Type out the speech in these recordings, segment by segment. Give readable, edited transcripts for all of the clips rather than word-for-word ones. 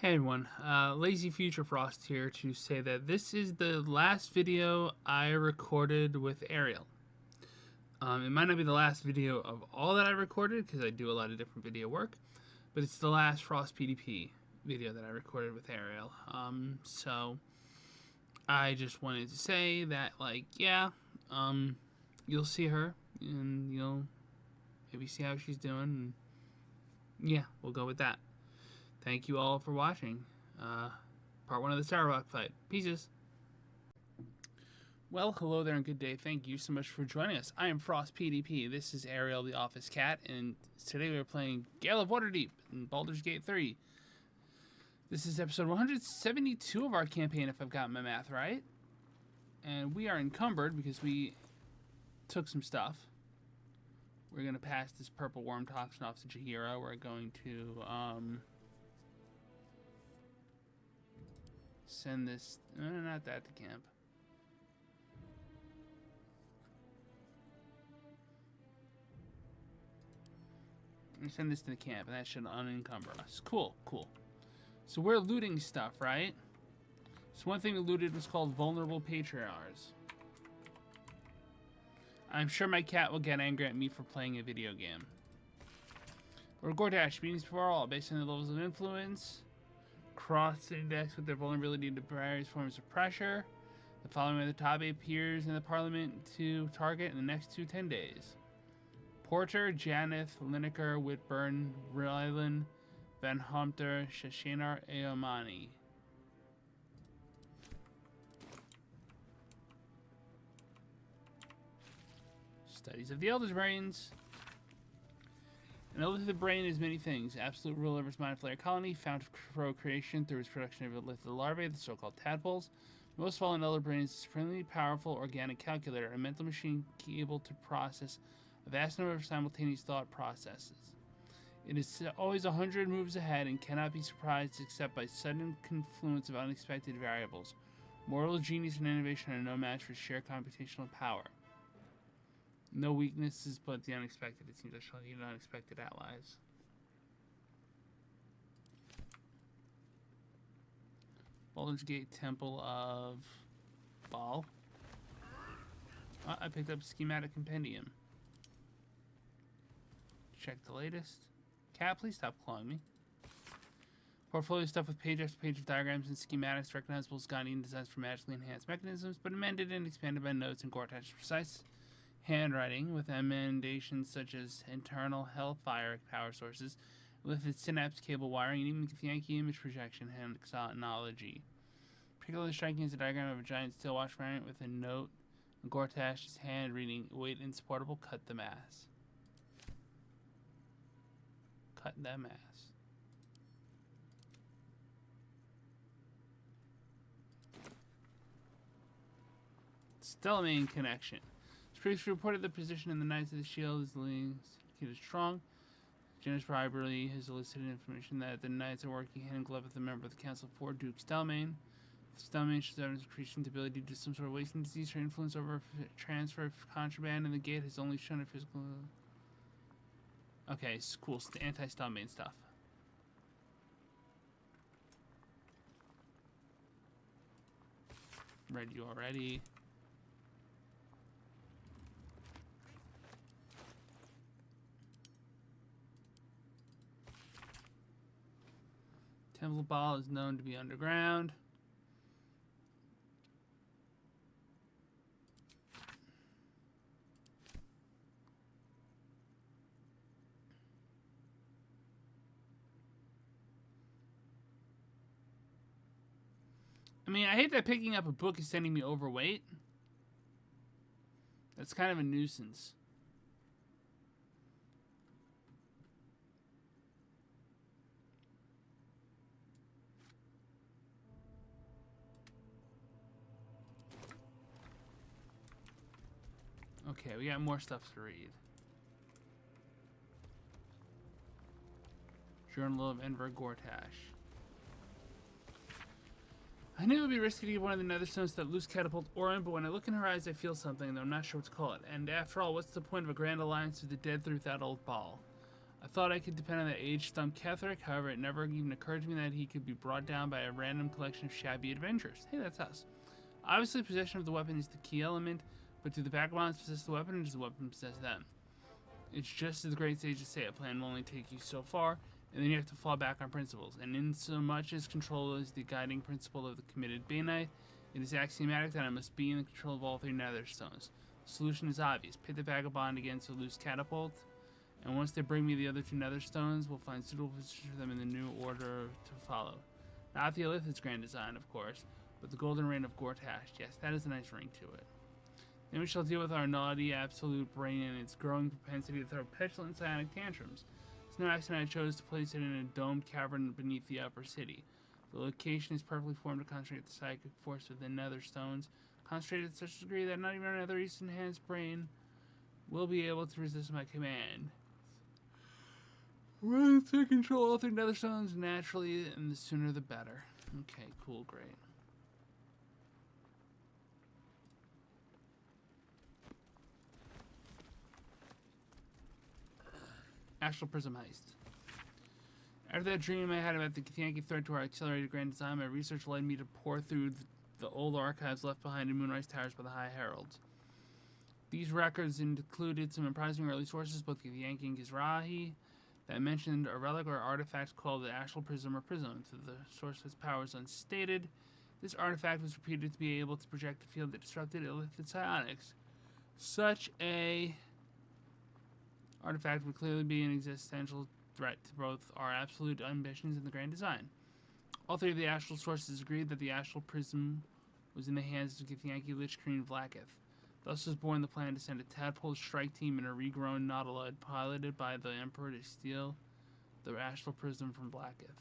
Hey everyone, Lazy Future Frost here to say that this is the last video I recorded with Ariel. It might not be the last video of all that I recorded because I do a lot of different video work, but it's the last FrostPDP video that I recorded with Ariel. So I just wanted to say that, you'll see her and you'll maybe see how she's doing. And yeah, we'll go with that. Thank you all for watching. Part 1 of the Sarevok fight. Pieces. Well, hello there and good day. Thank you so much for joining us. I am FrostPDP. This is Ariel, the office cat, and today we are playing Gale of Waterdeep in Baldur's Gate 3. This is episode 172 of our campaign, if I've got my math right. And we are encumbered because we took some stuff. We're going to pass this purple worm toxin off to Jahira. We're going to, send this, not that to camp. I'm gonna send this to the camp, and that should unencumber us. Cool. So we're looting stuff, right? So one thing we looted was called vulnerable patriarchs. I'm sure my cat will get angry at me for playing a video game. Or Gordash, meetings before all, based on the levels of influence. Cross-index with their vulnerability to various forms of pressure. The following at the top appears in the Parliament to target in the next 10 days. Porter, Janeth, Lineker, Whitburn, Rylan, Van Homter, Shashinar, Eomani. Studies of the Elder's Brains. An elder of the brain is many things. Absolute rule over its mind flayer colony, fount of procreation through its production of illithid larvae, the so-called tadpoles. Most of all, an elder brain is a supremely powerful organic calculator, a mental machine able to process a vast number of simultaneous thought processes. It is always 100 moves ahead and cannot be surprised except by sudden confluence of unexpected variables. Moral genius and innovation are no match for sheer computational power. No weaknesses, but the unexpected. It seems like you need unexpected allies. Baldur's Gate Temple of Baal. I picked up a schematic compendium. Check the latest. Cat, please stop clawing me. Portfolio stuff with page after page of diagrams and schematics, recognizable Scottian designs for magically enhanced mechanisms, but amended and expanded by notes and Gortash's precise handwriting with emendations such as internal hellfire power sources, with its synapse cable wiring, and even Yankee image projection technology. Particularly striking is a diagram of a giant steel watch variant with a note on Gortash's hand reading, "Weight insupportable, cut the mass." Cut that mass. Stellamane connection. Previously reported the position in the Knights of the Shield is indicated strong. Generous bribery has elicited information that the Knights are working hand in glove with a member of the Council for Duke Stellamane. Stellamane shows evidence of increasing ability to do some sort of wasting disease or influence over transfer of contraband, and the gate has only shown a physical. Okay, it's cool. It's the anti-Stellamane stuff. Read you already. Temple of Baal is known to be underground. I mean, I hate that picking up a book is sending me overweight. That's kind of a nuisance. Okay, we got more stuff to read. Journal of Enver Gortash. I knew it would be risky to give one of the netherstones that loose catapult Orin, but when I look in her eyes, I feel something, though I'm not sure what to call it. And after all, what's the point of a grand alliance with the dead through that old Baal? I thought I could depend on that age-stumped Catholic, however, it never even occurred to me that he could be brought down by a random collection of shabby adventurers. Hey, that's us. Obviously, possession of the weapon is the key element, but do the vagabonds possess the weapon, or does the weapon possess them? It's just as the great sages say, a plan will only take you so far, and then you have to fall back on principles. And in so much as control is the guiding principle of the committed Bainite, it is axiomatic that I must be in the control of all three netherstones. The solution is obvious. Pit the vagabond against a loose catapult, and once they bring me the other two netherstones, we'll find suitable positions for them in the new order to follow. Not the Elithid's grand design, of course, but the golden reign of Gortash. Yes, that is a nice ring to it. Then we shall deal with our naughty absolute brain and its growing propensity to throw petulant psionic tantrums. It's no accident I chose to place it in a domed cavern beneath the upper city. The location is perfectly formed to concentrate the psychic force within netherstones, concentrated to such a degree that not even our nether east enhanced brain will be able to resist my command. We're to control all three netherstones naturally, and the sooner the better. Okay, cool, great. Astral Prism Heist. After that dream I had about the Githyanki threat to our accelerated grand design, my research led me to pour through the old archives left behind in Moonrise Towers by the High Heralds. These records included some surprising early sources, both Githyanki and Gizrahi, that mentioned a relic or artifact called the Astral Prism or Prism. So the source's powers unstated. This artifact was reputed to be able to project a field that disrupted Illithid psionics. Such a artifact would clearly be an existential threat to both our absolute ambitions and the grand design. All three of the astral sources agreed that the astral prism was in the hands of Githyanki Lich Kreen Vlaakith. Thus was born the plan to send a tadpole strike team and a regrown Nautilud piloted by the Emperor to steal the astral prism from Vlaakith.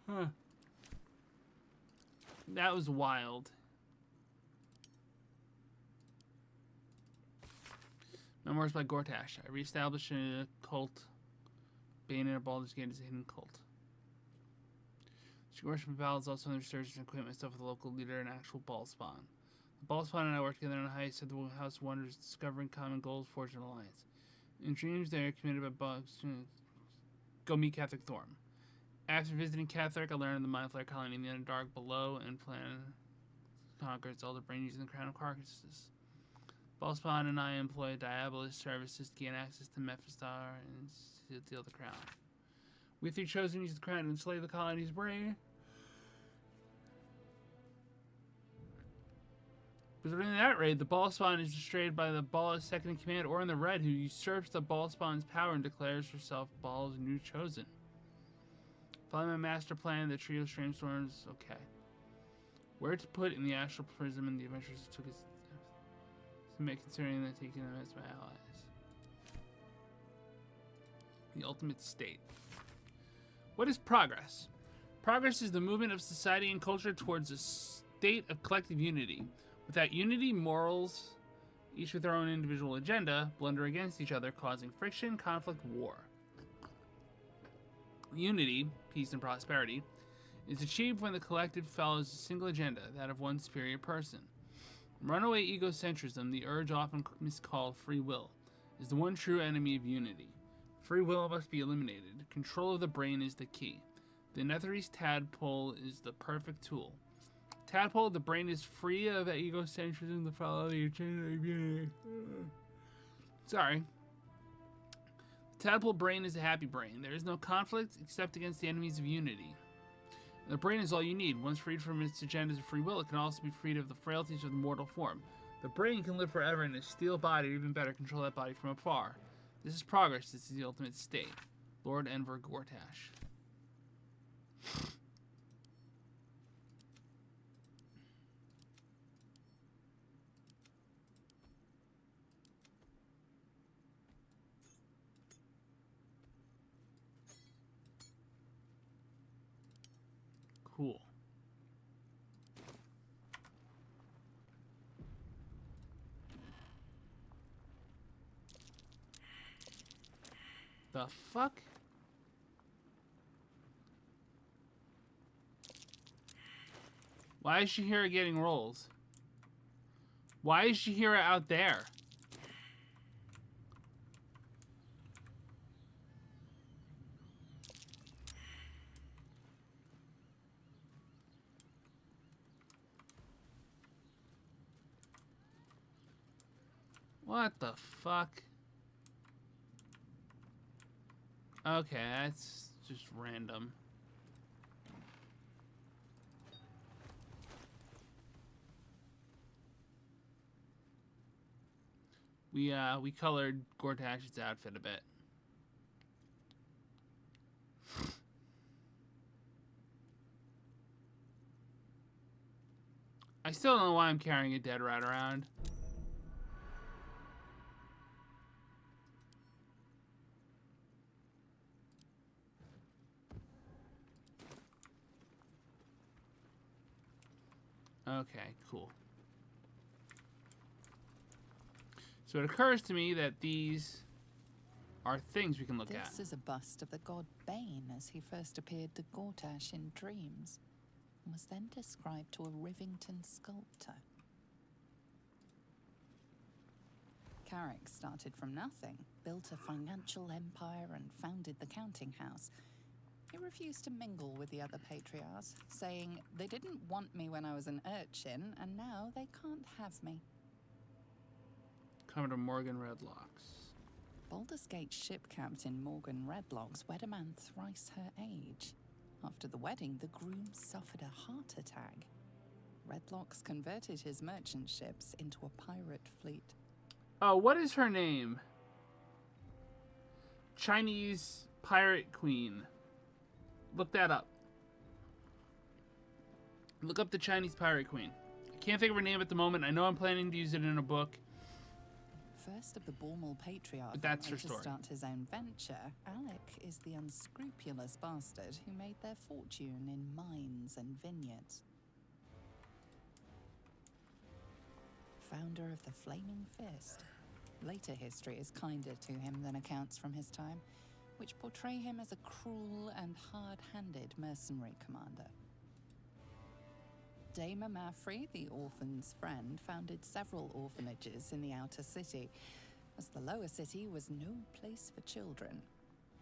Huh. That was wild. Memoirs by Gortash. I reestablished a cult. Bayonet of Baldur's Gate is a hidden cult. She worshipped battles also in the research and acquaint myself with a local leader and actual ball spawn. The ball spawn and I worked together on a heist at the House of Wonders, discovering common goals, forging an alliance. In dreams, they are committed by bugs. Go meet Catherick Thorm. After visiting Catherick, I learned of the Mind Flayer colony in the Underdark below and plan to conquer its elder brain using the Crown of Carcasses. Ballspawn and I employ Diabolus services to gain access to Mephistar and steal the crown. We three chosen use the crown to enslave the colony's brain. But during that raid, the Ballspawn is destroyed by the Ball's second in command, Orin the Red, who usurps the Ballspawn's power and declares herself Ball's new chosen. Following my master plan, the trio of Streamstorms, okay. Where to put in the Astral Prism and the adventurers took its considering that taking them as my allies. The ultimate state. What is progress? Progress is the movement of society and culture towards a state of collective unity. Without unity, morals, each with their own individual agenda, blunder against each other, causing friction, conflict, war. Unity, peace, and prosperity is achieved when the collective follows a single agenda, that of one superior person. Runaway egocentrism, the urge often miscalled free will, is the one true enemy of unity. Free will must be eliminated. Control of the brain is the key. The Netherese tadpole is the perfect tool. Tadpole, the brain is free of egocentrism to follow the agenda of unity. Sorry. The tadpole brain is a happy brain. There is no conflict except against the enemies of unity. The brain is all you need. Once freed from its agendas of free will, it can also be freed of the frailties of the mortal form. The brain can live forever in a steel body, or even better, control that body from afar. This is progress. This is the ultimate state. Lord Enver Gortash. Cool. The fuck? Why is she here getting rolls? Why is she here out there? What the fuck? Okay, that's just random. We colored Gortash's outfit a bit. I still don't know why I'm carrying a dead rat around. Okay, cool. So it occurs to me that these are things we can look at. This is a bust of the god Bane as he first appeared to Gortash in dreams, and was then described to a Rivington sculptor. Carrick started from nothing, built a financial empire and founded the counting house. He refused to mingle with the other patriarchs, saying they didn't want me when I was an urchin, and now they can't have me. Commodore Morgan Redlocks. Baldur's Gate ship captain Morgan Redlocks wed a man thrice her age. After the wedding, the groom suffered a heart attack. Redlocks converted his merchant ships into a pirate fleet. Oh, what is her name? Chinese pirate queen. Look that up. Look up the Chinese pirate queen. I can't think of her name at the moment. I know I'm planning to use it in a book. First of the Bormal patriarch But that's her to story. start his own venture, Alec is the unscrupulous bastard who made their fortune in mines and vineyards. Founder of the Flaming Fist. Later history is kinder to him than accounts from his time, which portray him as a cruel and hard-handed mercenary commander. Dame Mafrey, the orphan's friend, founded several orphanages in the outer city, as the lower city was no place for children,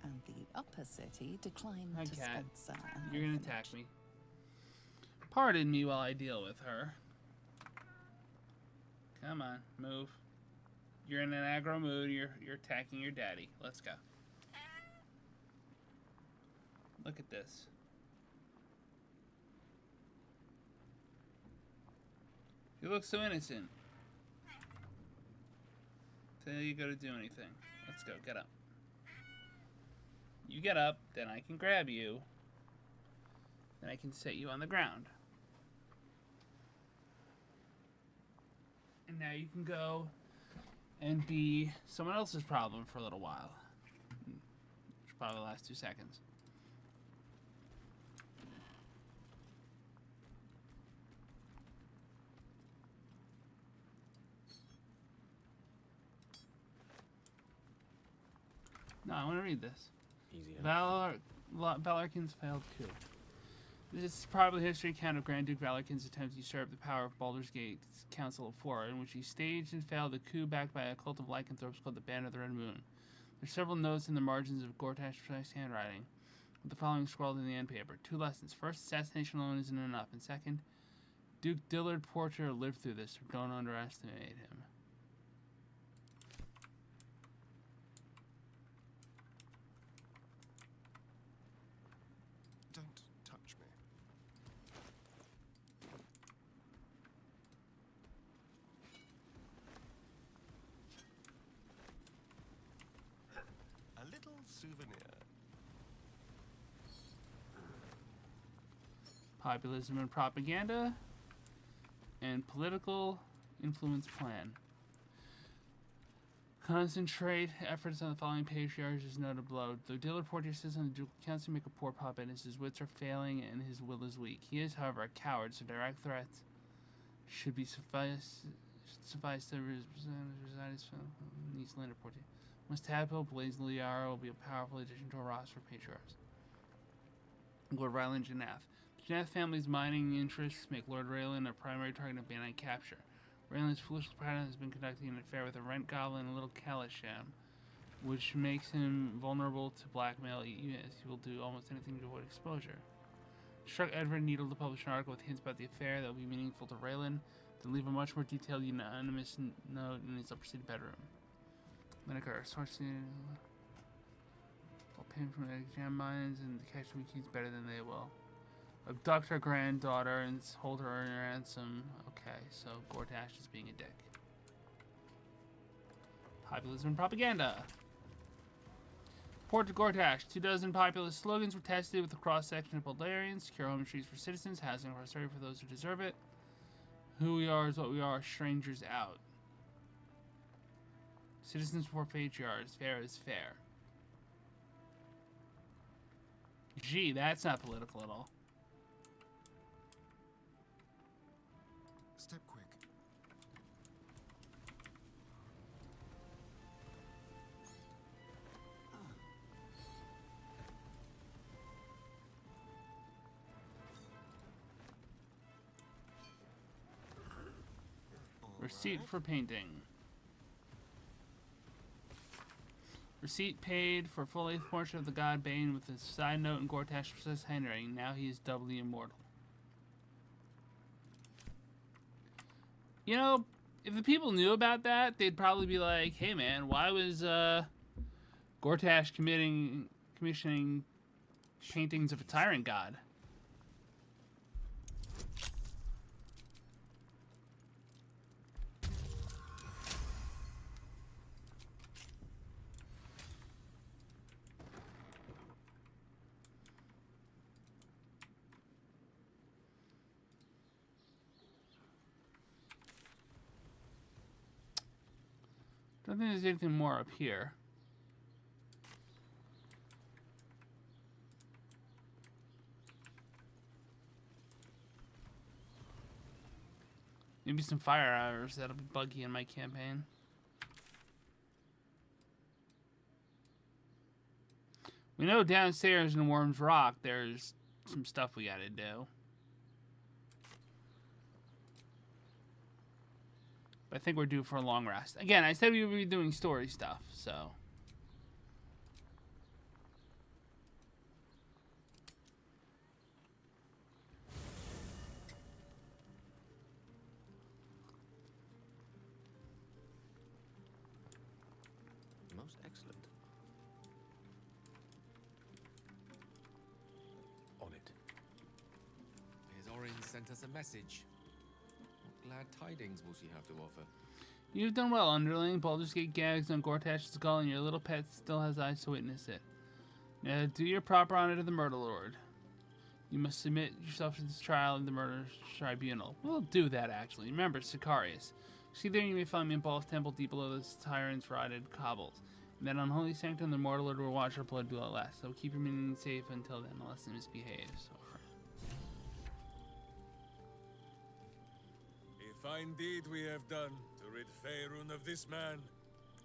and the upper city declined to sponsor an You're gonna orphanage. attack me. Pardon me while I deal with her. Come on, move. You're in an aggro mood. You're attacking your daddy. Let's go. Look at this. You look so innocent. Till you go to do anything. Let's go. Get up. You get up, then I can grab you. Then I can set you on the ground. And now you can go and be someone else's problem for a little while. Which probably last 2 seconds. No, I want to read this. Easy. Valarkin's failed coup. This is probably a history account of Grand Duke Valarkin's attempt to usurp the power of Baldur's Gate's Council of Four, in which he staged and failed a coup backed by a cult of lycanthropes called the Band of the Red Moon. There's several notes in the margins of Gortash's precise handwriting, with the following scrawled in the end paper. 2 lessons. First, assassination alone isn't enough. And second, Duke Dillard Porter lived through this, so don't underestimate him. Don't touch me. A little souvenir. Populism and propaganda, and political influence plan. Concentrate efforts on the following patriarchs is noted below. Though Dillard Portier sits on the Ducal Council, make a poor puppet, as his wits are failing and his will is weak. He is, however, a coward, so direct threats should suffice to reside his niece Linda Portier. Once Tadpole, Blaze Liara will be a powerful addition to a roster of patriarchs. Lord Ryland Janath. The Janath family's mining interests make Lord Raylan a primary target of Banite capture. Raylan's foolish partner has been conducting an affair with a rent goblin and a little Kalisham, which makes him vulnerable to blackmail even as he will do almost anything to avoid exposure. Struck Edward Needle to publish an article with hints about the affair that will be meaningful to Raylan, to leave a much more detailed unanimous note in his upstairs bedroom. Lineker, sourcing will pay from the exam mines and the cash we keep better than they will. Abduct her granddaughter and hold her in ransom. Okay, so Gortash is being a dick. Populism and propaganda. Port to Gortash. 24 populist slogans were tested with a cross-section of Baldarians. Secure home streets for citizens. Housing and prosperity for those who deserve it. Who we are is what we are. Strangers out. Citizens before patriarchs. Fair is fair. Gee, that's not political at all. Step quick. Receipt for painting. Receipt paid for full-length portrait of the god Bane with a side note in Gortash precise handwriting. Now he is doubly immortal. You know, if the people knew about that, they'd probably be like, hey man, why was Gortash commissioning paintings of a tyrant god? I don't think there's anything more up here. Maybe some fire hours. That'll be buggy in my campaign. We know downstairs in Worm's Rock there's some stuff we gotta do. But I think we're due for a long rest. Again, I said we would be doing story stuff, so. Most excellent. On it. His Orin sent us a message. What glad tidings will she have to offer? You've done well, underling. Baldur's Gate gags on Gortash's skull, and your little pet still has eyes to witness it. Now, do your proper honor to the Murder Lord. You must submit yourself to this trial in the Murder Tribunal. We'll do that, actually. Remember, Sicarius. See there, you may find me in Ball's temple deep below this tyrant's rotted cobbles. In that unholy sanctum, the Mortal Lord will watch our blood do at last. So keep your minions safe until then, unless they misbehave. So. A fine deed we have done to rid Faerun of this man.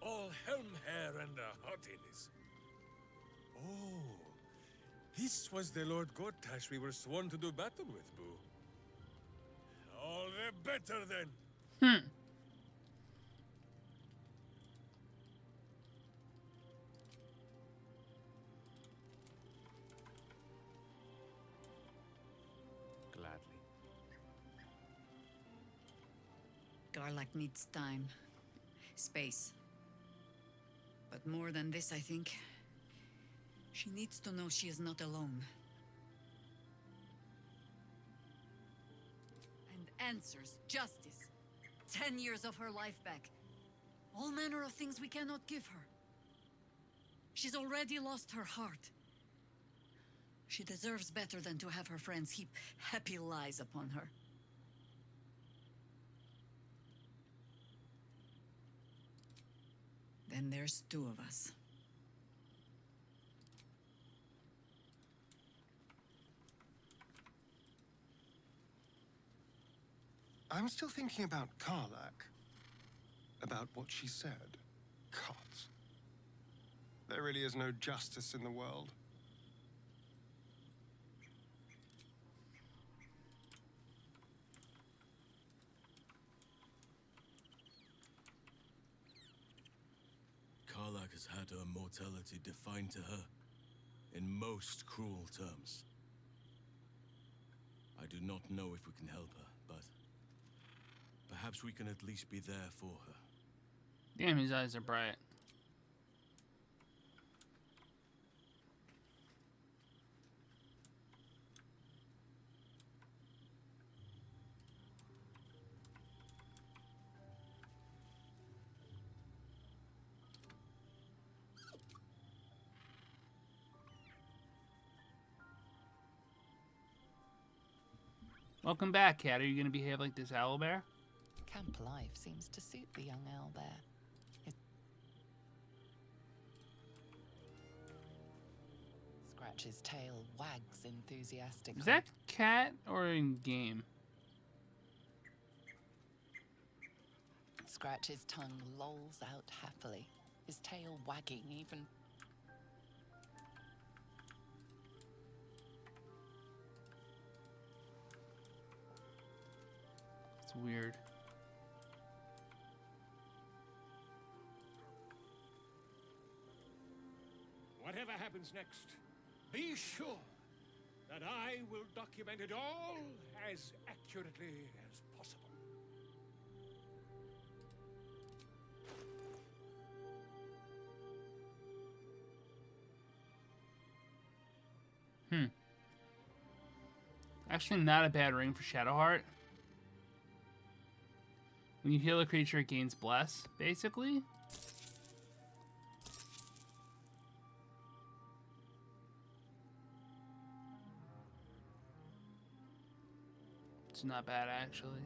All helm hair and a haughtiness. Oh, this was the Lord Gortash we were sworn to do battle with, Boo. All the better then. Gladly. Garlack needs time. Space. But more than this, I think. She needs to know she is not alone. And answers, justice. 10 years of her life back. All manner of things we cannot give her. She's already lost her heart. She deserves better than to have her friends heap happy lies upon her. Then there's two of us. I'm still thinking about Karlak. About what she said. God. There really is no justice in the world. Karlach has had her mortality defined to her in most cruel terms. I do not know if we can help her, but perhaps we can at least be there for her. Damn, his eyes are bright. Welcome back, Cat. Are you going to behave like this owlbear? Camp life seems to suit the young owlbear. Scratch's tail wags enthusiastically. Is that Cat or in game? Scratch's tongue lolls out happily, his tail wagging even. It's weird. Whatever happens next, be sure that I will document it all as accurately as possible. Actually, not a bad ring for Shadowheart. When you heal a creature, it gains Bless, basically. It's not bad, actually.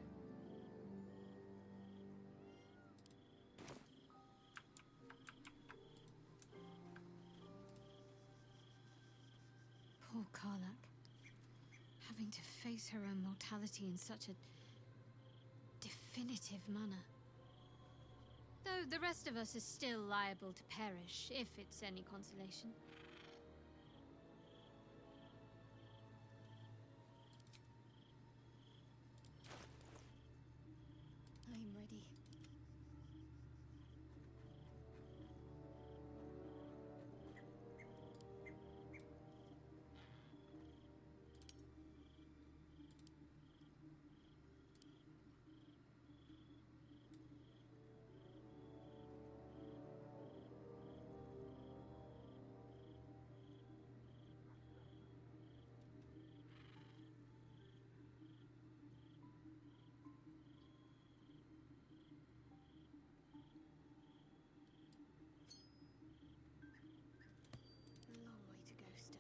Poor Karlach. Having to face her own mortality in such a definitive manner. Though the rest of us is still liable to perish, if it's any consolation. I'm ready. A long way to go still.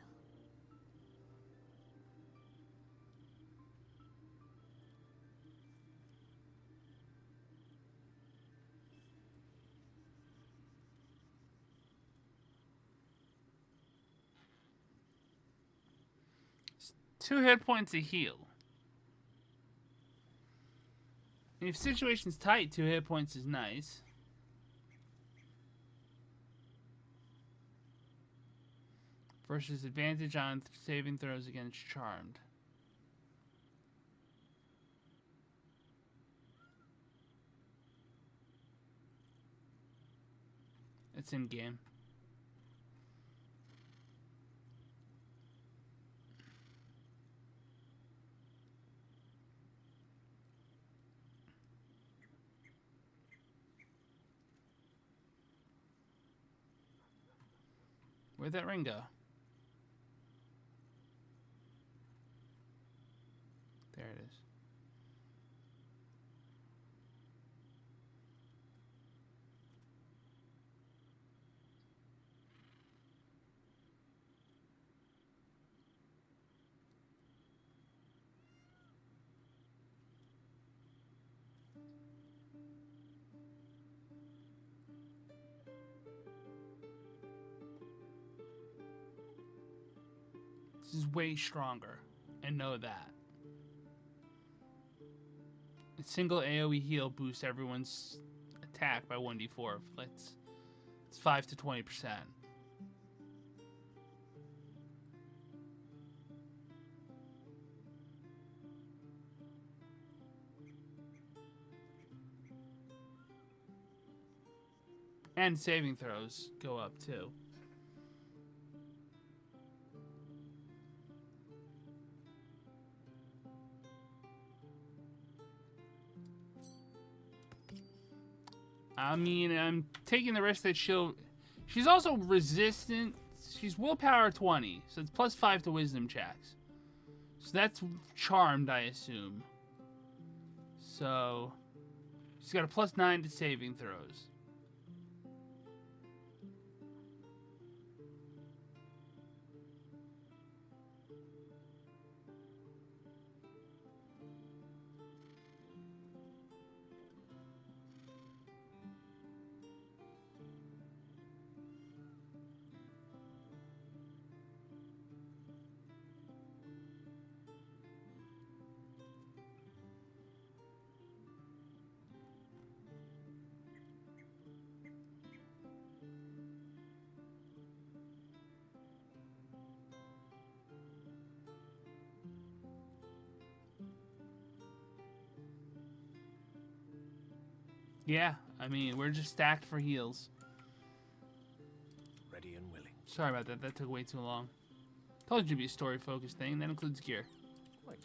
It's 2 hit points to heal. And if situation's tight, 2 hit points is nice. Versus advantage on saving throws against Charmed. It's in game. Where'd that ring go? There it is. This is way stronger, and know that. A single AoE heal boosts everyone's attack by 1d4. It's 5 to 20%. And saving throws go up too. I mean, I'm taking the risk that she's also resistant. She's willpower 20, so it's +5 to wisdom checks. So that's charmed, I assume. So she's got a +9 to saving throws. Yeah, I mean, we're just stacked for heals. Ready and willing. Sorry about that. That took way too long. Told you it'd be a story-focused thing. That includes gear. Wait.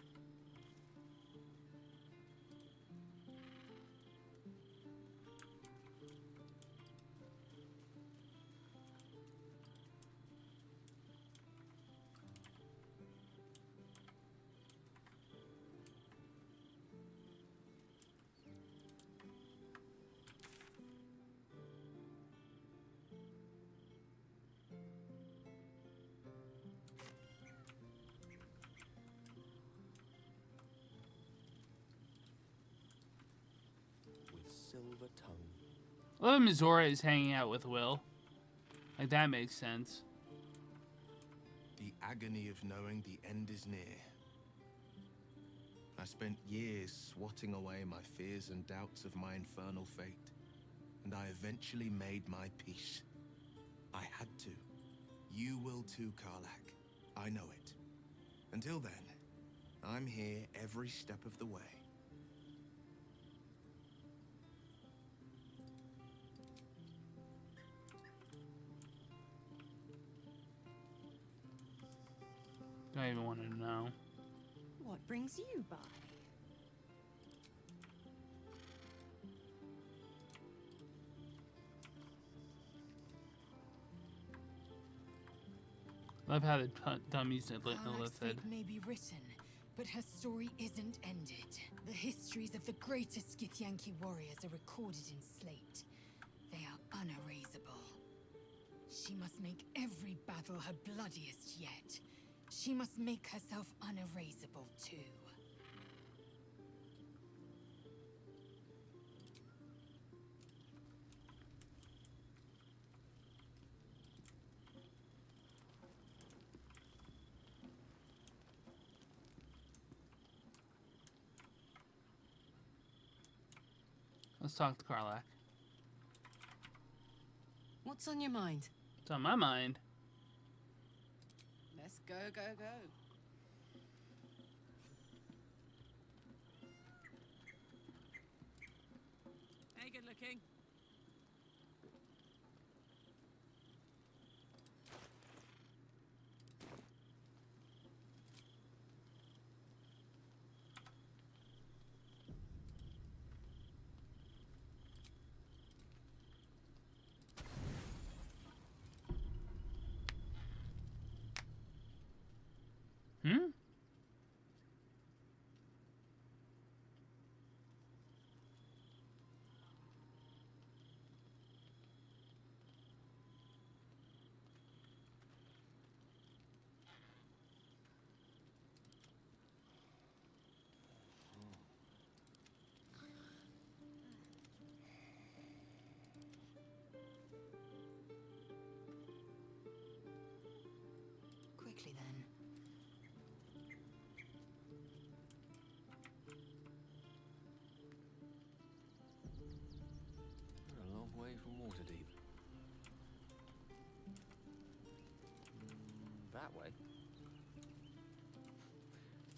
With silver tongue. I love Mizora is hanging out with Will. Like, that makes sense. The agony of knowing the end is near. I spent years swatting away my fears and doubts of my infernal fate, and I eventually made my peace. I had to. You will too, Karlak. I know it. Until then, I'm here every step of the way. I even want to know. What brings you by? Love how the dummies are Karlak's fate lifted. may be written, but her story isn't ended. The histories of the greatest Githyanki warriors are recorded in slate. They are unerasable. She must make every battle her bloodiest yet. She must make herself unerasable too. Let's talk to Karlak. What's on your mind? It's on my mind. Let's go, go, go. Hey, good looking. Hmm? Quickly then. We're a long way from Waterdeep. That way.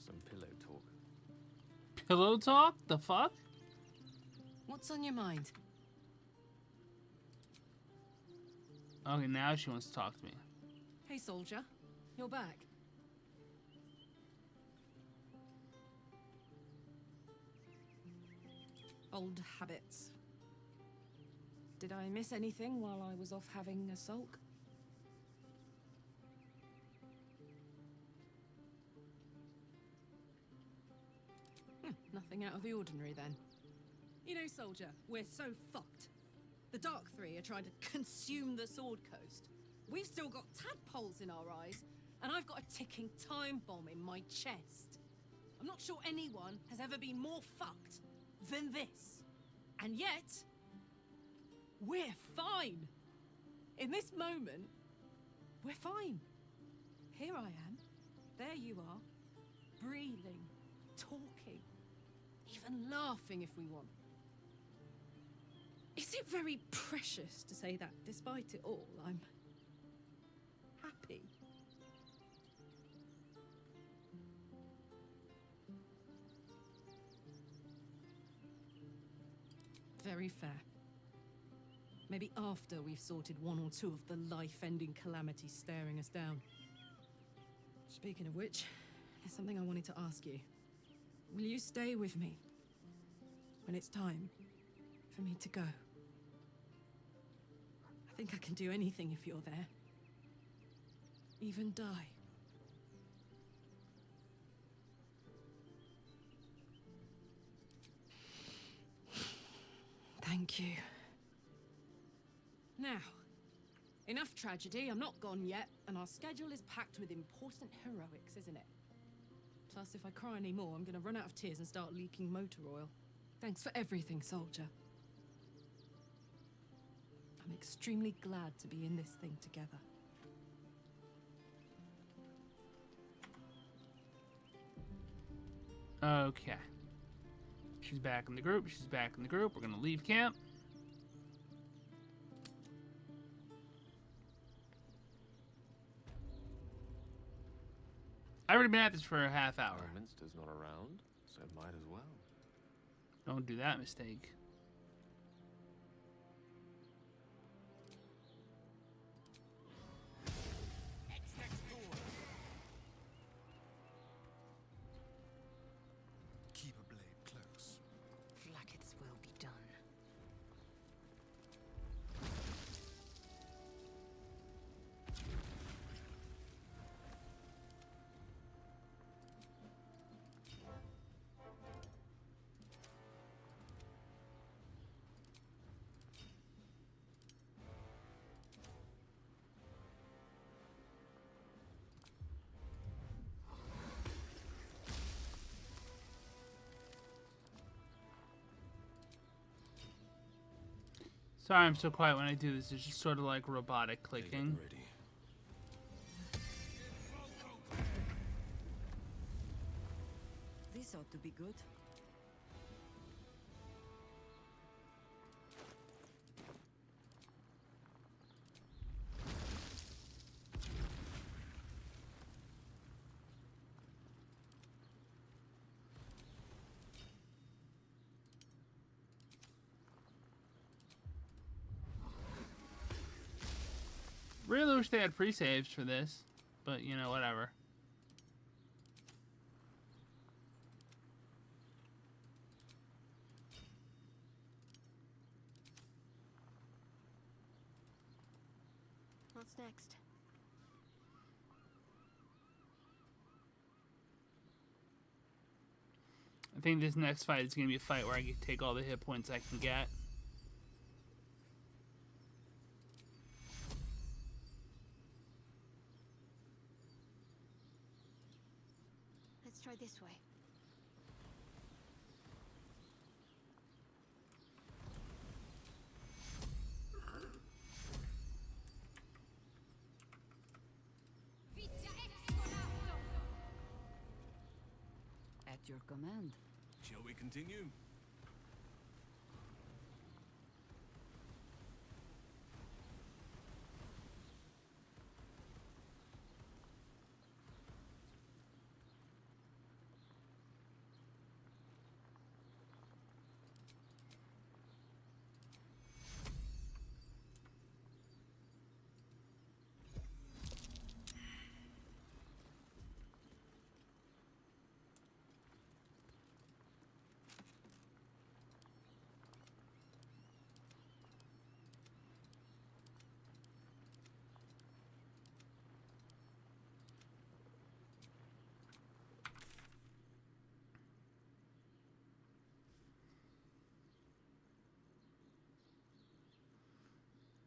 Some pillow talk. Pillow talk? The fuck? What's on your mind? Okay, now she wants to talk to me. Hey, soldier. You're back. Old habits. Did I miss anything while I was off having a sulk? Nothing out of the ordinary, then. You know, soldier, we're so fucked. The Dark Three are trying to consume the Sword Coast. We've still got tadpoles in our eyes, and I've got a ticking time bomb in my chest. I'm not sure anyone has ever been more fucked than this. And yet, we're fine. In this moment, we're fine. Here I am. There you are. Breathing, talking, even laughing if we want. Is it very precious to say that despite it all, I'm happy? Very fair. Maybe after we've sorted one or two of the life-ending calamities staring us down. Speaking of which, there's something I wanted to ask you. Will you stay with me when it's time for me to go? I think I can do anything if you're there. Even die. Thank you. Now, enough tragedy. I'm not gone yet, and our schedule is packed with important heroics, isn't it? Plus, if I cry any more, I'm gonna run out of tears and start leaking motor oil. Thanks for everything, soldier. I'm extremely glad to be in this thing together. Okay. She's back in the group. She's back in the group. We're gonna leave camp. I've already been at this for a half hour. Minster's not around, so might as well. Don't do that mistake. Keep a blade close. Flackets will be done. Sorry I'm so quiet when I do this. It's just sort of like robotic clicking. Ready. This ought to be good. Really wish they had pre-saves for this, but you know, whatever. What's next? I think this next fight is going to be a fight where I can take all the hit points I can get. Let's try this way. At your command. Shall we continue?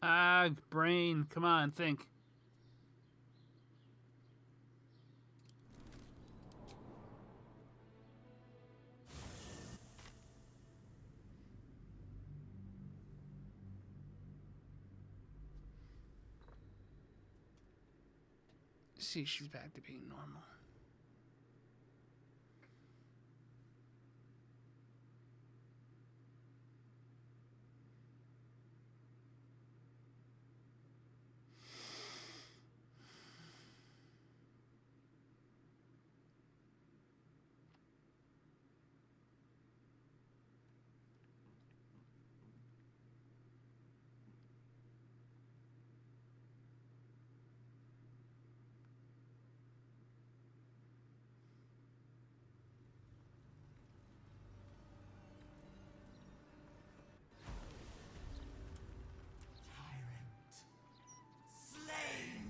Ah, brain. Come on, think. See, she's back to being normal.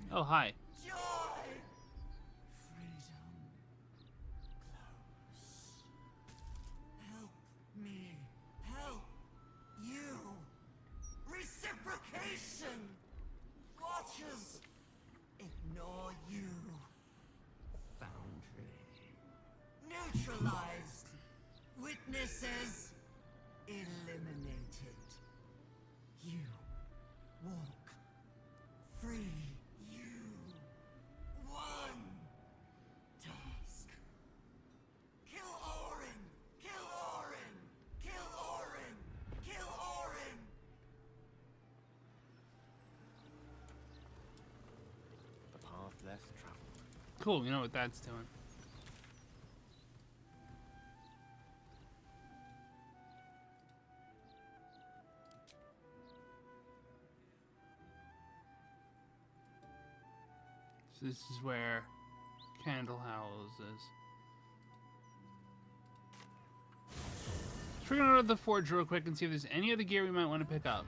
Oh, hi. Joy! Freedom. Close. Help me. Help you. Reciprocation. Watchers. Ignore you. Foundry. Neutralized. Witnesses. Eliminated. You walk free. Less traveled. Cool, you know what that's doing. So this is where Candle House is. So we're gonna go to the forge real quick and see if there's any other gear we might want to pick up.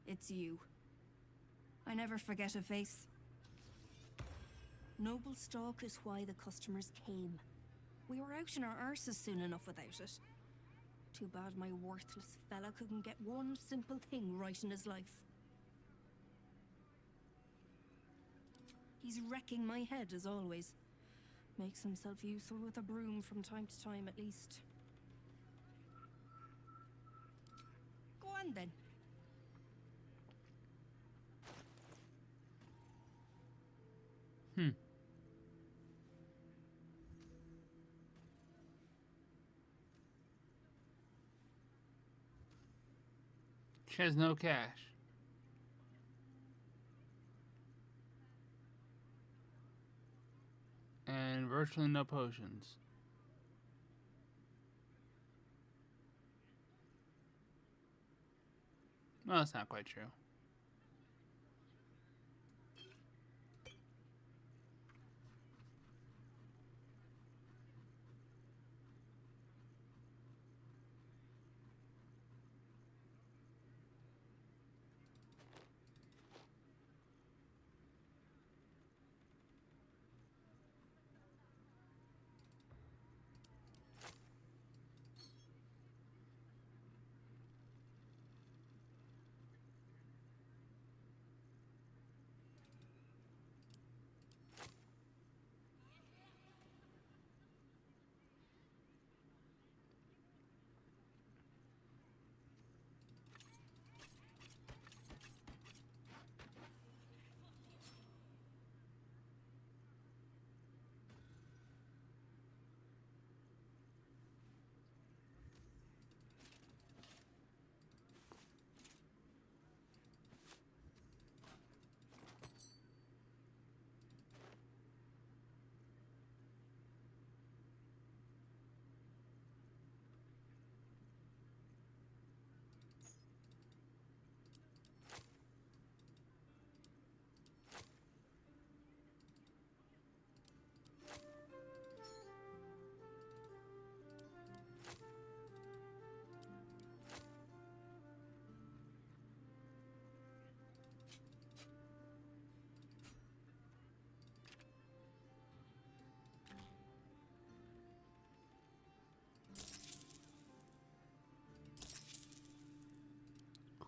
It's you. I never forget a face. Noble stock is why the customers came. We were out in our arses soon enough without it. Too bad my worthless fella couldn't get one simple thing right in his life. He's wrecking my head as always. Makes himself useful with a broom from time to time at least. Go on then. She has no cash. And virtually no potions. No, that's not quite true.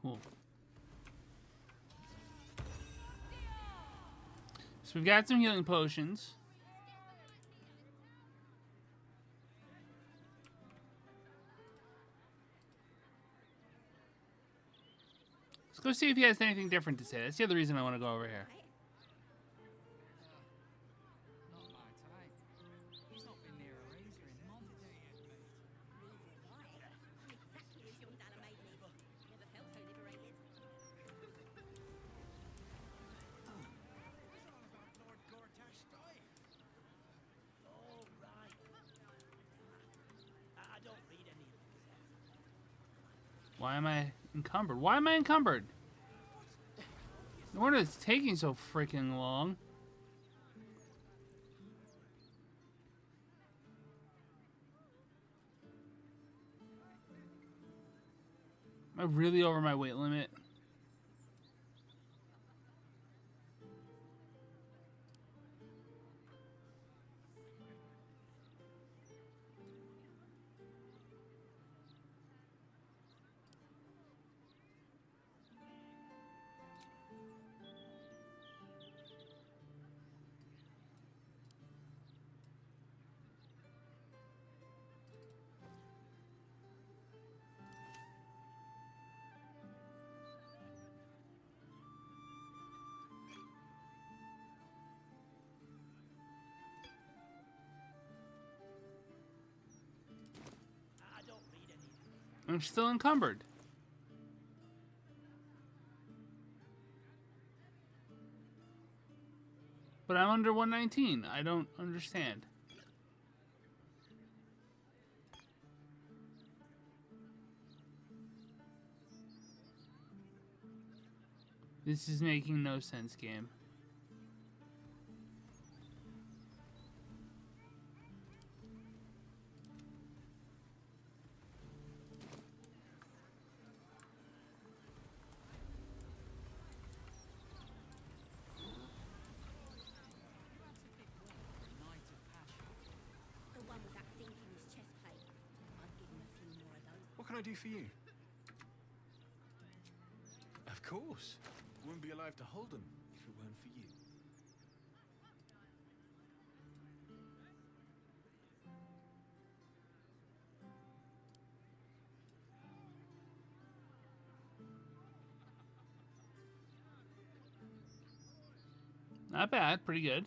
Cool. So we've got some healing potions. Let's go see if he has anything different to say. That's the other reason I want to go over here. Why am I encumbered? Why am I encumbered? No wonder it's taking so freaking long. Am I really over my weight limit? I'm still encumbered. But I'm under 119. I don't understand. This is making no sense, game. What can I do for you? Of course. Wouldn't be alive to hold them if it weren't for you. Not bad. Pretty good.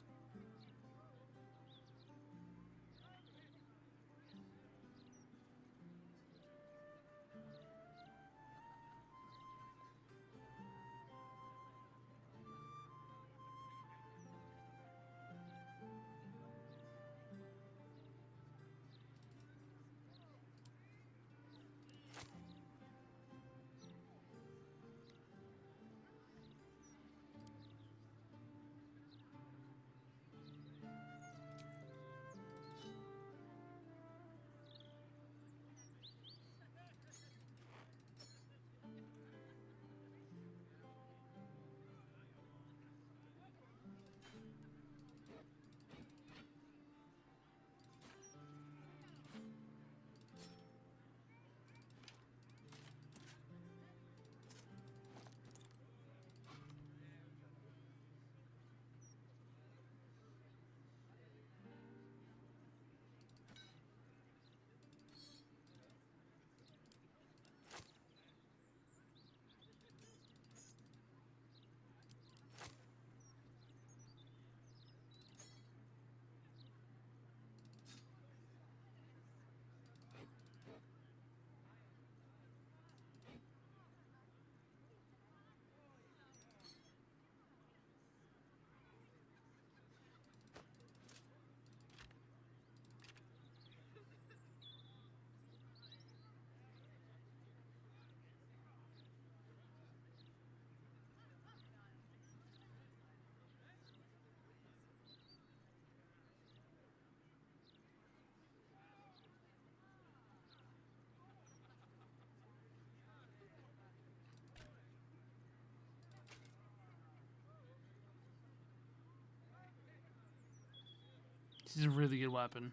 This is a really good weapon.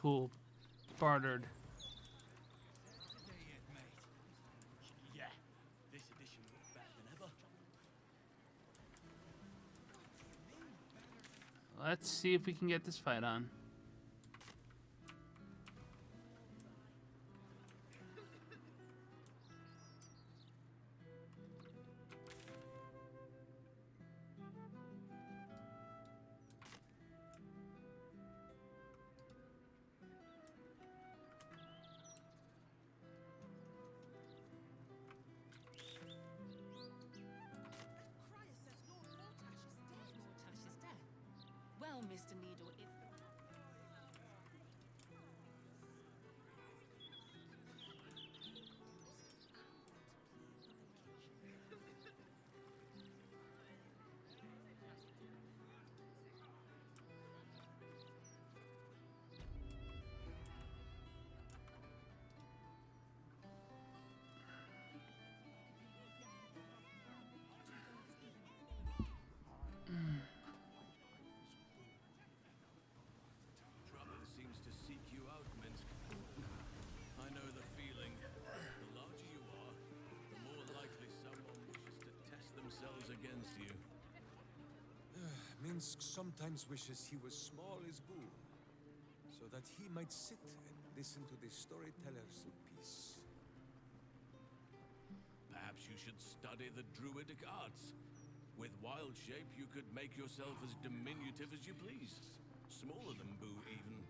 cool, bartered. Yeah, this edition looks better than ever. Let's see if we can get this fight on. Well, Mr. Needle, it's Trouble seems to seek you out, Minsk. I know the feeling. The larger you are, the more likely someone wishes to test themselves against you. Minsk sometimes wishes he was small as Boo, so that he might sit and listen to the storytellers in peace. Perhaps you should study the druidic arts. With wild shape, you could make yourself as diminutive as you please. Smaller than Boo, even.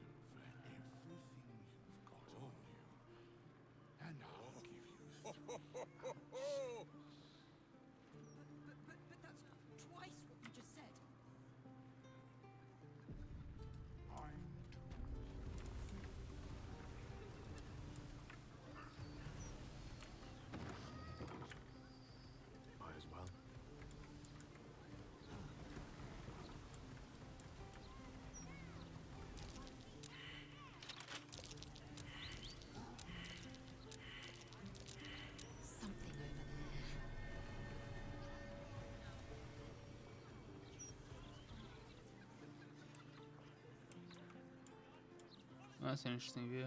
And I'll give you But that's twice what you just said. Might as well. Something over there. Well, that's an interesting view.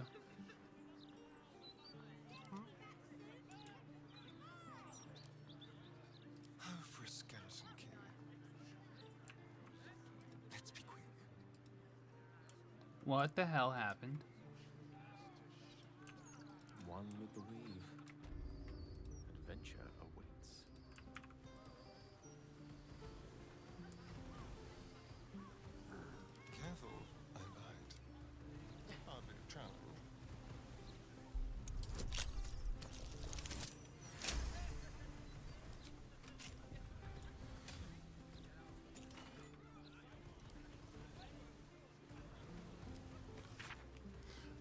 Oh, for a skeleton king. Let's be quick. What the hell happened? One with the weave. Adventure awaits. Careful, I lied. Hardly have traveled.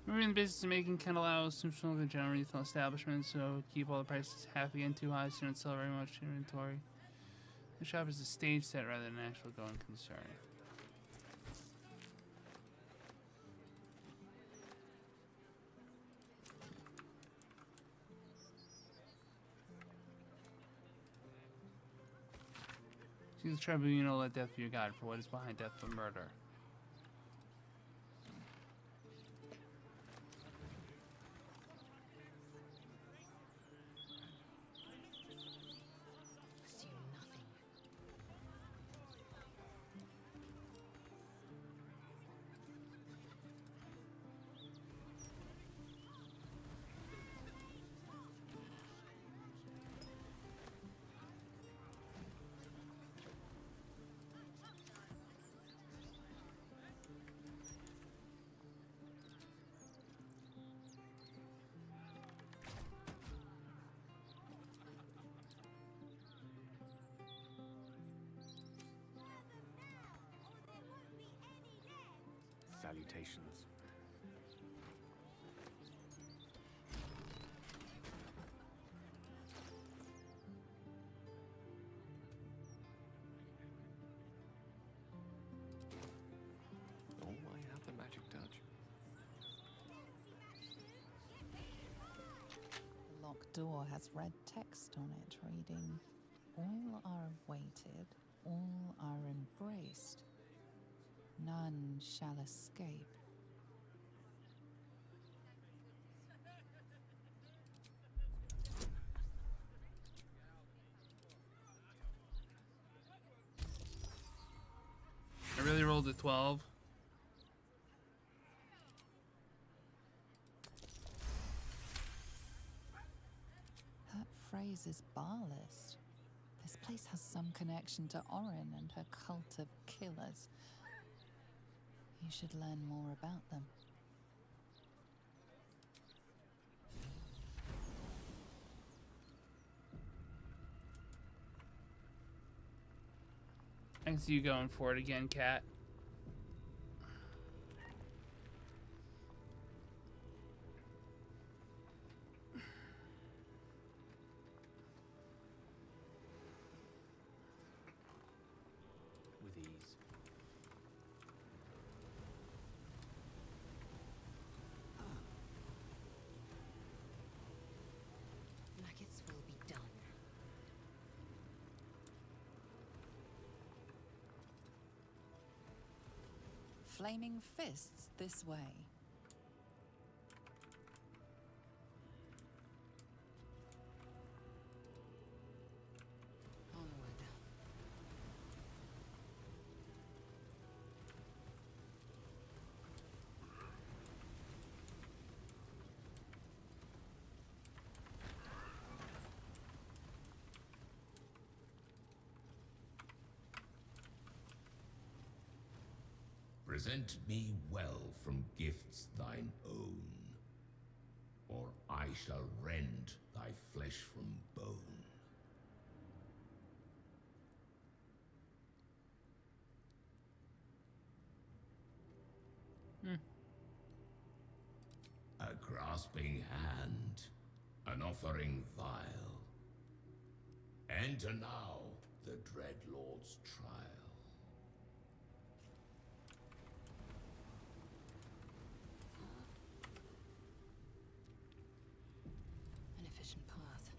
We're in the business of making Candelao suitable for general retail establishments, so keep all the prices half again too high, so don't sell very much inventory. The shop is a stage set rather than an actual going concern. See the tribunal, let death be your guide for what is behind death but murder. Assume nothing. Salutations. Oh, I have the magic touch. The locked door has red text on it reading, "All are awaited, all are embraced. None shall escape." rolled a 12. That phrase is barlist. This place has some connection to Orin and her cult of killers. You should learn more about them. I can see you going for it again, Cat. With ease. Maggots will be done. Flaming fists this way. Onward. Present me well from gifts thine own, or I shall rend thy flesh from bone. A grasping hand, an offering vile. Enter now the Dread Lord's trial. An efficient path.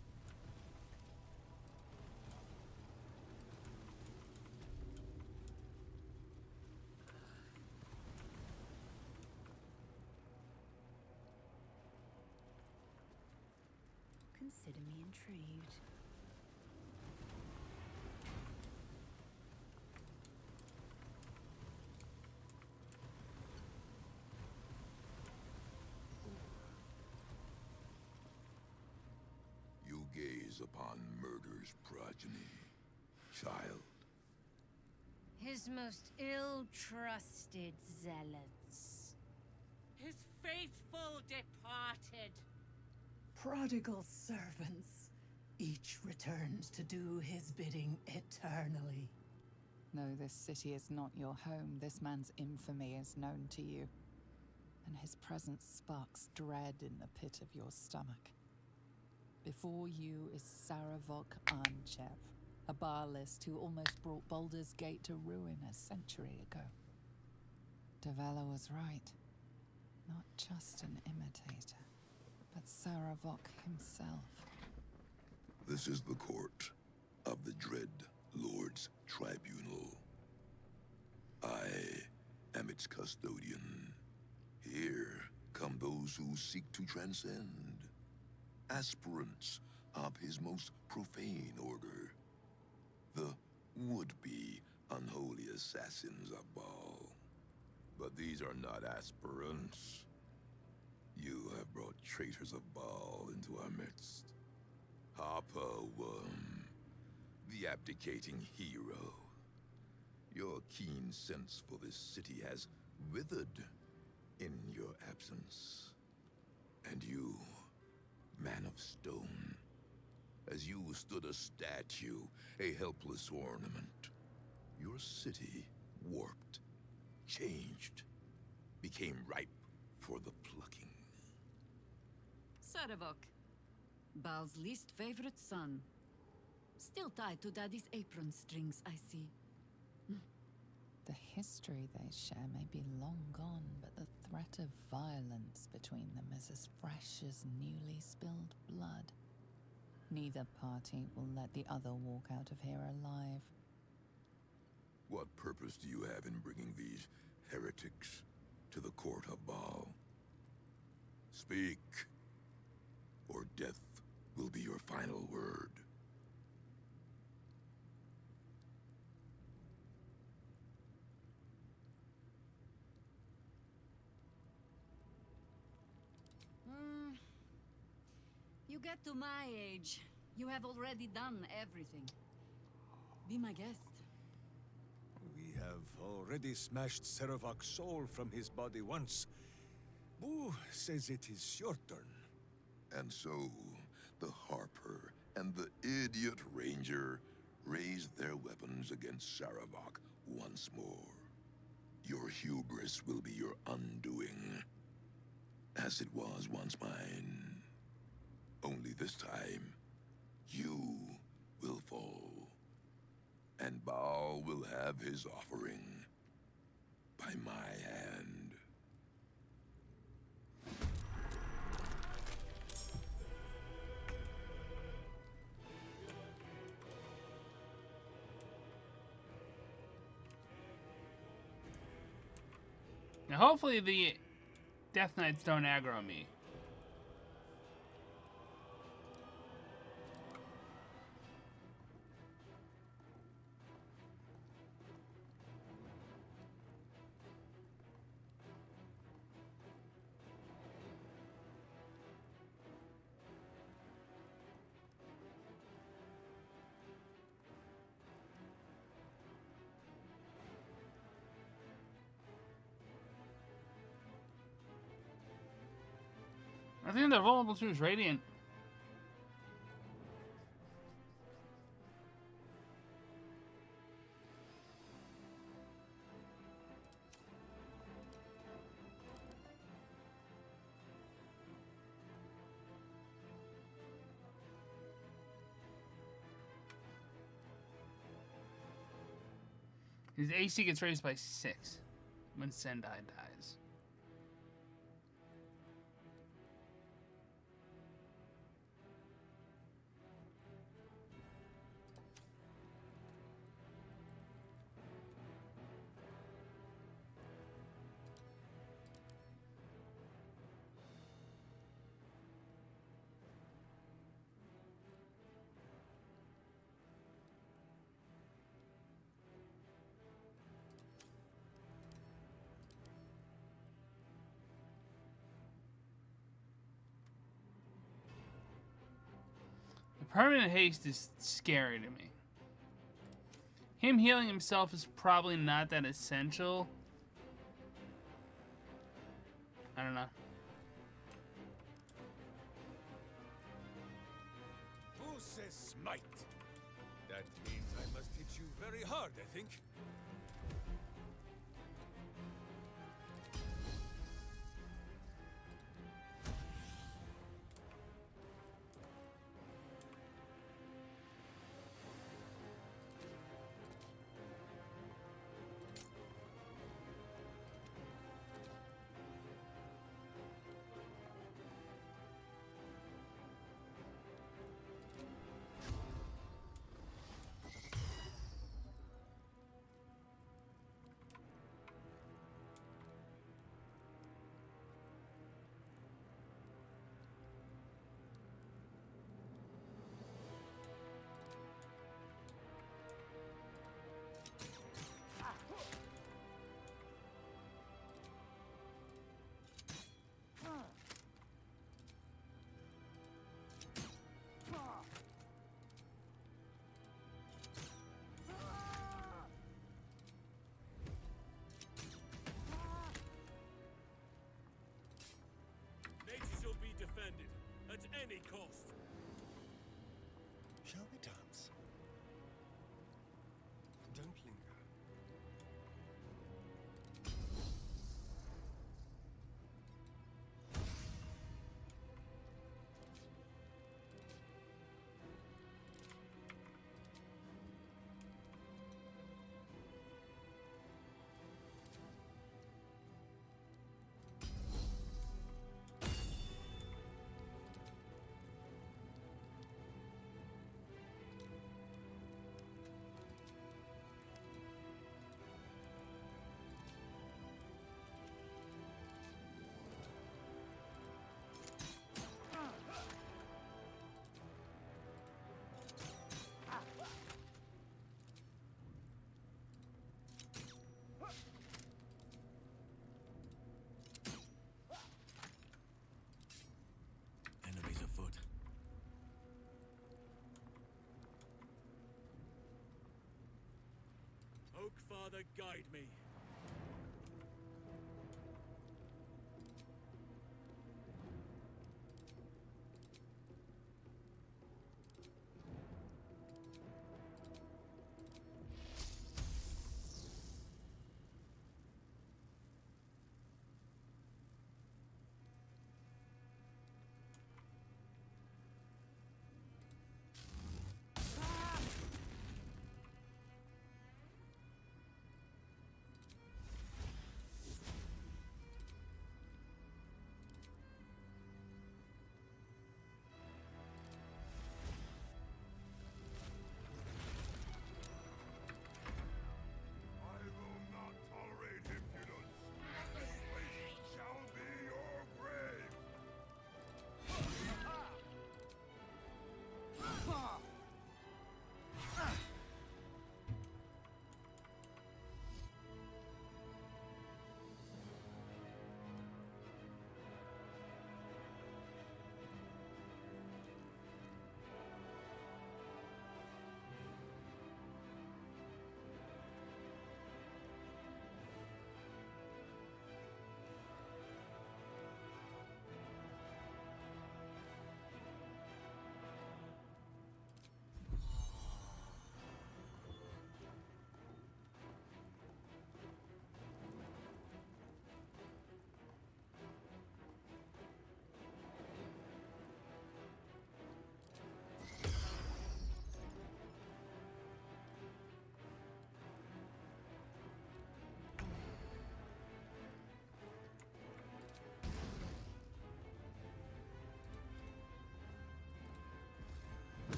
Consider me intrigued. You gaze upon murder's progeny, child. His most ill-trusted zealots. His faithful departed. Prodigal servants. Each returns to do his bidding eternally. No, this city is not your home. This man's infamy is known to you. And his presence sparks dread in the pit of your stomach. Before you is Sarevok Arnchev, a barlist who almost brought Baldur's Gate to ruin a century ago. Davella was right. Not just an imitator, but Sarevok himself. This is the court of the Dread Lord's Tribunal. I am its custodian. Here come those who seek to transcend. Aspirants of his most profane order. The would-be unholy assassins of Baal. But these are not aspirants. You have brought traitors of Baal into our midst. Harper Worm, the abdicating hero. Your keen sense for this city has withered in your absence. And you, man of stone, as you stood a statue, a helpless ornament, your city warped, changed, became ripe for the plucking. Sarevok, Baal's least favorite son. Still tied to Daddy's apron strings, I see. The history they share may be long gone, but the threat of violence between them is as fresh as newly spilled blood. Neither party will let the other walk out of here alive. What purpose do you have in bringing these heretics to the court of Baal? Speak, or death will be your final word. get to my age, you have already done everything. Be my guest. We have already smashed Sarevok's soul from his body once. Boo says it is your turn. And so, the Harper and the idiot Ranger raised their weapons against Sarevok once more. Your hubris will be your undoing, as it was once mine. Only this time, you will fall, and Baal will have his offering by my hand. Now, hopefully the Death Knights don't aggro me. I think they're vulnerable to his Radiant. His AC gets raised by 6 when Sendai dies. Permanent haste is scary to me. Him healing himself is probably not that essential. I don't know. Who says smite? That means I must hit you very hard, I think. Defended at any cost. Shall we dance? Don't linger. Oak Father, guide me.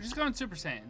Just going Super Saiyan.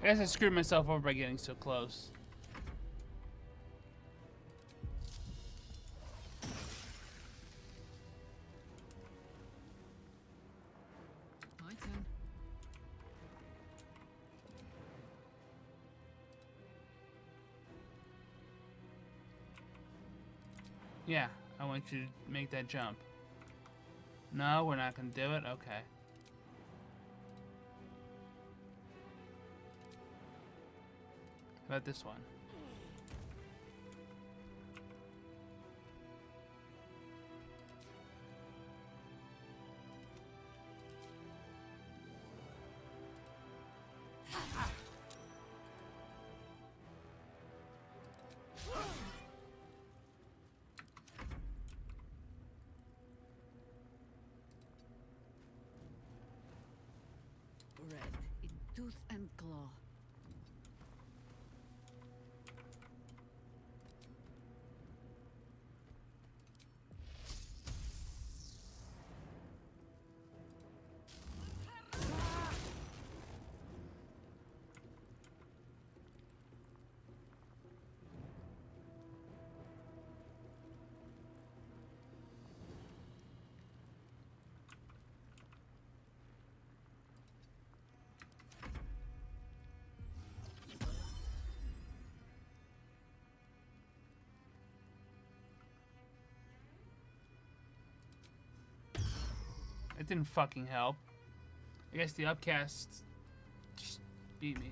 I guess I screwed myself over by getting so close. My turn. Yeah, I want you to make that jump. No, we're not going to do it? Okay. How about this one? tooth and claw. It didn't fucking help. I guess the upcast just beat me.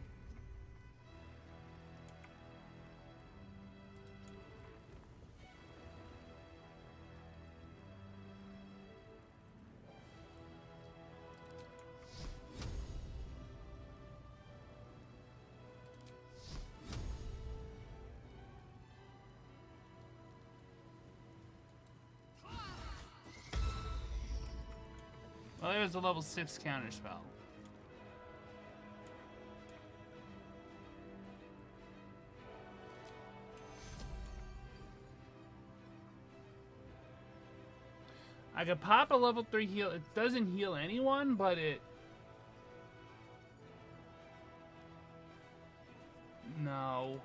Well, there's a level 6 counter spell. I could pop a level 3 heal. It doesn't heal anyone, but it... No.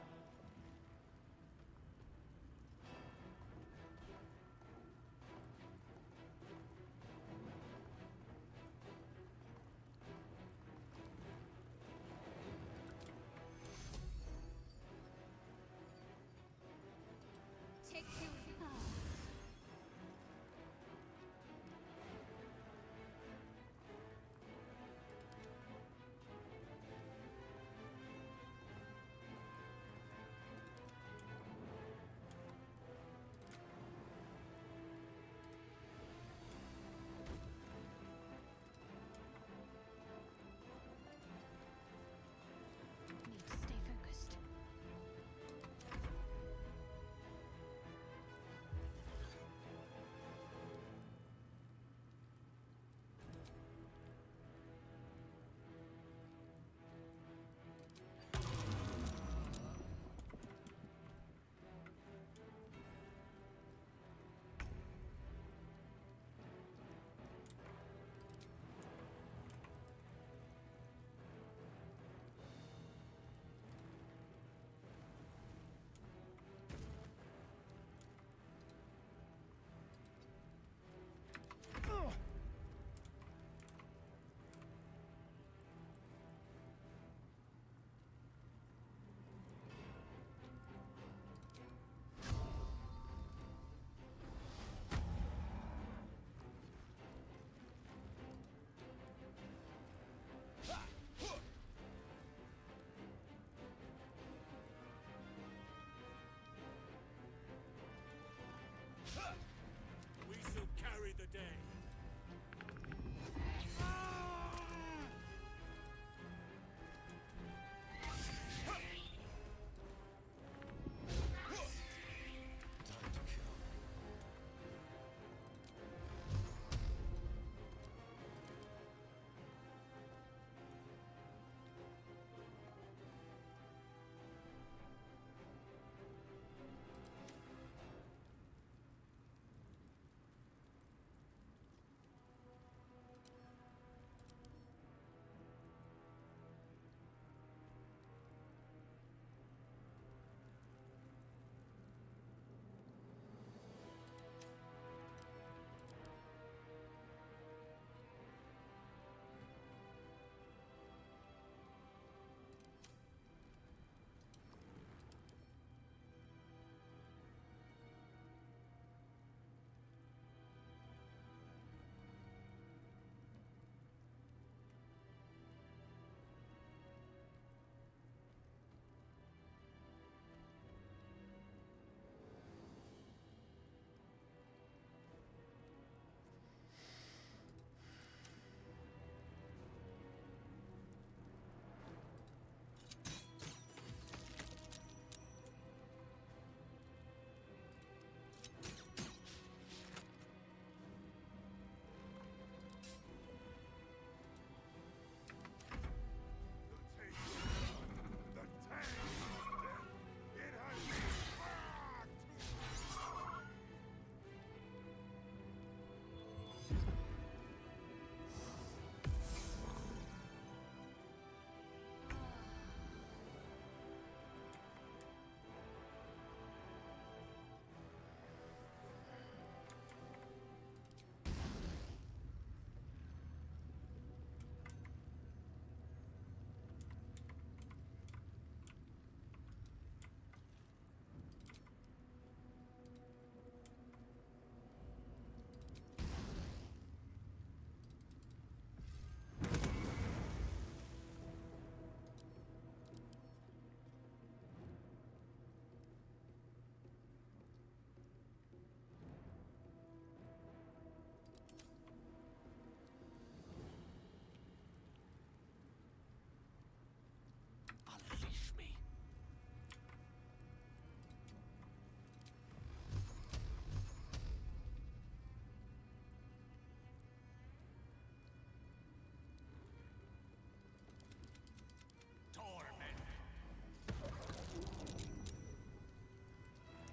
We shall carry the day.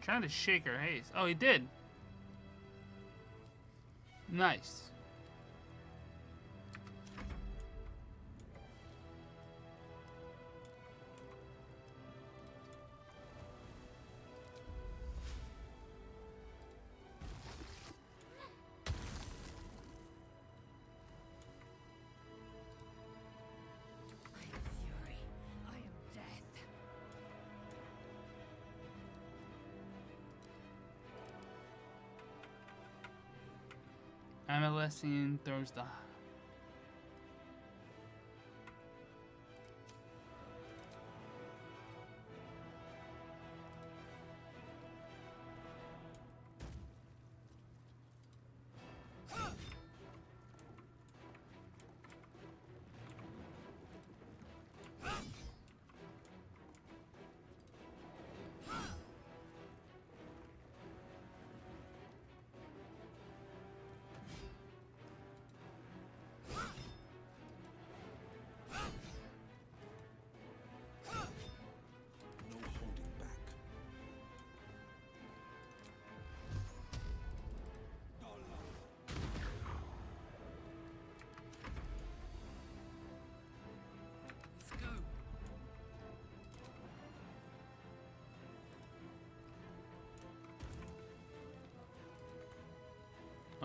Trying to shake her haze. Oh, he did. Nice. Amalessian throws the...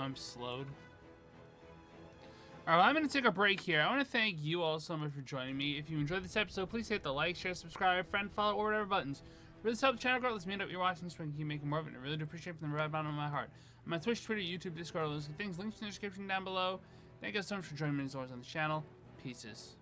I'm slowed. Alright, well, I'm going to take a break here. I want to thank you all so much for joining me. If you enjoyed this episode, please hit the like, share, subscribe, friend, follow, or whatever buttons. Really helps the channel grow. Let's meet up. You're watching so we can keep making more of it. I really do appreciate it from the right bottom of my heart. I'm on Twitch, Twitter, YouTube, Discord, all those things. Links in the description down below. Thank you guys so much for joining me as always on the channel. Pieces.